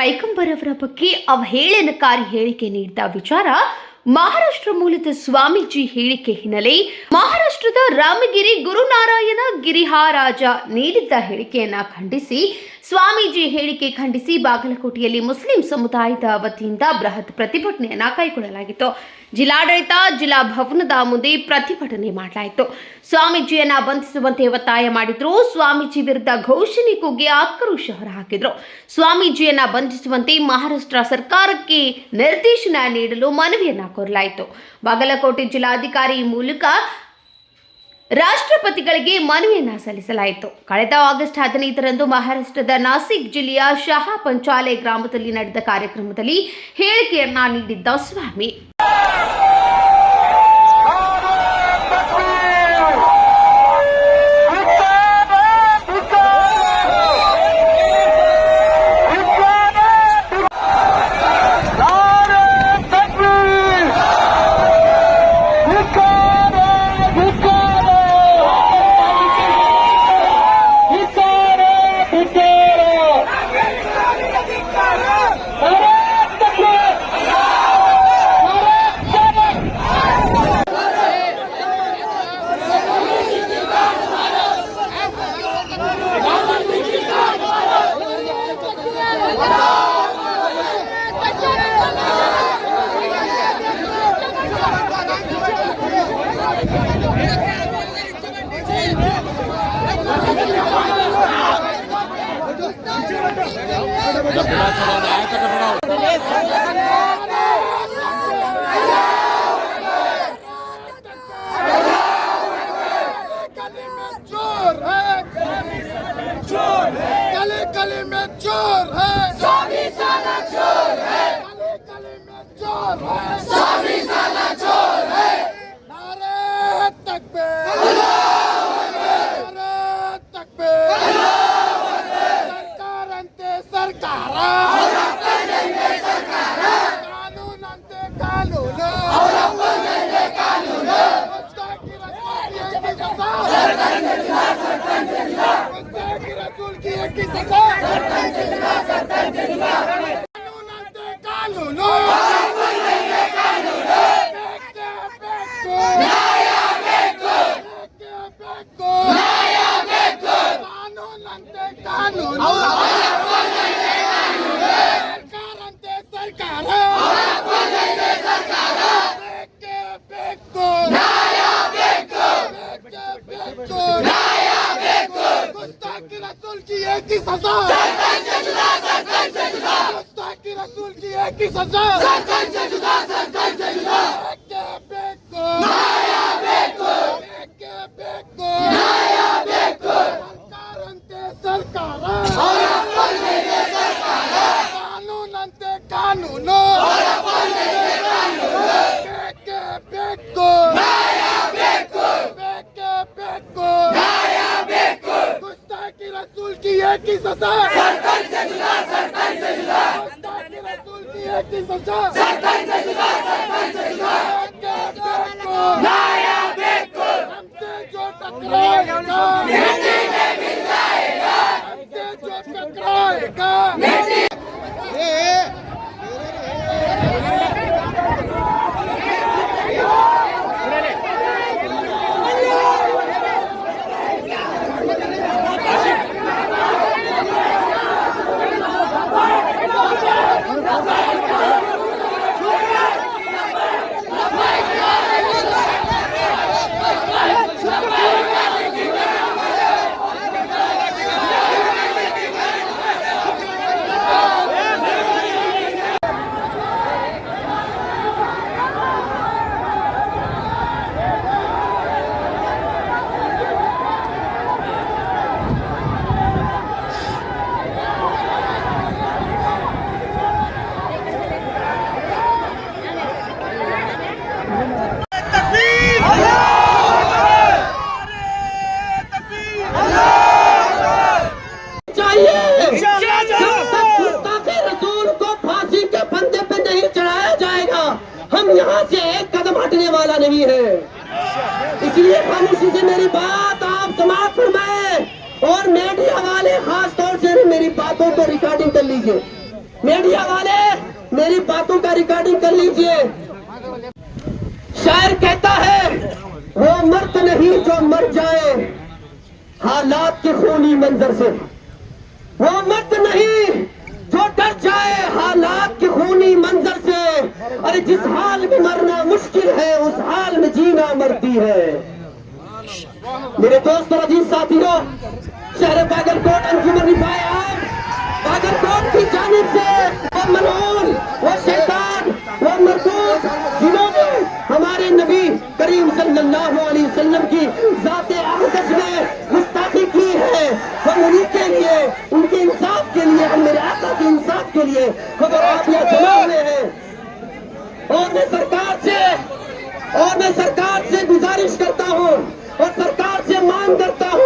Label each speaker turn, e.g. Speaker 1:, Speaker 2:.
Speaker 1: ಪೈಗಂಬರ್ ಅವರ ಬಗ್ಗೆ ಅವಹೇಳನಕಾರಿ ಹೇಳಿಕೆ ನೀಡಿದ ವಿಚಾರ ಮಹಾರಾಷ್ಟ್ರ ಮೂಲದ ಸ್ವಾಮೀಜಿ ಹೇಳಿಕೆ ಹಿನ್ನೆಲೆ ಮಹಾರಾಷ್ಟ್ರದ ರಾಮಗಿರಿ ಗುರುನಾರಾಯಣ ಗಿರಿಹಾರಾಜ ನೀಡಿದ್ದ ಹೇಳಿಕೆಯನ್ನ ಖಂಡಿಸಿ ಸ್ವಾಮೀಜಿ ಹೇಳಿಕೆ ಖಂಡಿಸಿ ಬಾಗಲಕೋಟೆಯಲ್ಲಿ ಮುಸ್ಲಿಂ ಸಮುದಾಯದ ವತಿಯಿಂದ ಬೃಹತ್ ಪ್ರತಿಭಟನೆಯನ್ನ ಕೈಗೊಳ್ಳಲಾಗಿತ್ತು. ಜಿಲ್ಲಾಡಳಿತ ಜಿಲ್ಲಾ ಭವನದ ಮುಂದೆ ಪ್ರತಿಭಟನೆ ಮಾಡಲಾಯಿತು. ಸ್ವಾಮೀಜಿಯನ್ನ ಬಂಧಿಸುವಂತೆ ಒತ್ತಾಯ ಮಾಡಿದ್ರು. ಸ್ವಾಮೀಜಿ ವಿರುದ್ಧ ಘೋಷಣೆ ಕೂಗಿ ಆಕ್ರೋಶ ಹೊರಹಾಕಿದ್ರು. ಸ್ವಾಮೀಜಿಯನ್ನ ಬಂಧಿಸುವಂತೆ ಮಹಾರಾಷ್ಟ್ರ ಸರ್ಕಾರಕ್ಕೆ ನಿರ್ದೇಶನ ನೀಡಲು ಮನವಿಯನ್ನ ಕೋರಲಾಯಿತು. ಬಾಗಲಕೋಟೆ ಜಿಲ್ಲಾಧಿಕಾರಿ ಮೂಲಕ ರಾಷ್ಟ್ರಪತಿಗಳಿಗೆ ಮನವಿಯನ್ನ ಸಲ್ಲಿಸಲಾಯಿತು. ಕಳೆದ ಆಗಸ್ಟ್ 15ರಂದು ಮಹಾರಾಷ್ಟ್ರದ ನಾಸಿಕ್ ಜಿಲ್ಲೆಯ ಶಹಾ ಪಂಚಾಲೆ ಗ್ರಾಮದಲ್ಲಿ ನಡೆದ ಕಾರ್ಯಕ್ರಮದಲ್ಲಿ ಹೇಳಿಕೆಯನ್ನ ನೀಡಿದ್ದ ಸ್ವಾಮಿ
Speaker 2: गली में चोर है, स्वामी साला चोर है, गली में चोर है, स्वामी साला चोर है। नारे तकबीर, अल्लाहू अकबर, नारे तकबीर, अल्लाहू अकबर। सरकार अंते सरकार, कानून अंते कानून,
Speaker 3: यहाँ से एक कदम हटने वाला नहीं है। इसलिए खामोशी से मेरी बात आप समाप्त फरमाएं और मीडिया वाले खास तौर से मेरी बातों को रिकॉर्डिंग कर लीजिए। मीडिया वाले मेरी बातों का रिकॉर्डिंग कर लीजिए। शायर कहता है वो मर्द नहीं जो मर जाए हालात के खूनी मंजर से, वो मर्द नहीं जो डर जाए हालात के खूनी मंजर से। अरे जिस हाल में मरना मुश्किल है उस हाल में जीना मरती है। मेरे दोस्तों अजीज साथियों, शहर बागलकोट अंजुमन रिफाए आम बागलकोट की जानिब से वो मलऊन, वो शैतान, वो मरदूद जिन्होंने हमारे नबी करीम सल्लल्लाहु अलैहि वसल्लम की ज़ाते अक़दस में गुस्ताखी की है, हम उन्हीं के लिए, उनके इंसाफ के लिए, हम मेरे आका के इंसाफ के लिए खबर आप यहाँ जमा हुए हैं। और मैं सरकार से गुजारिश करता हूँ और सरकार से मांग करता हूँ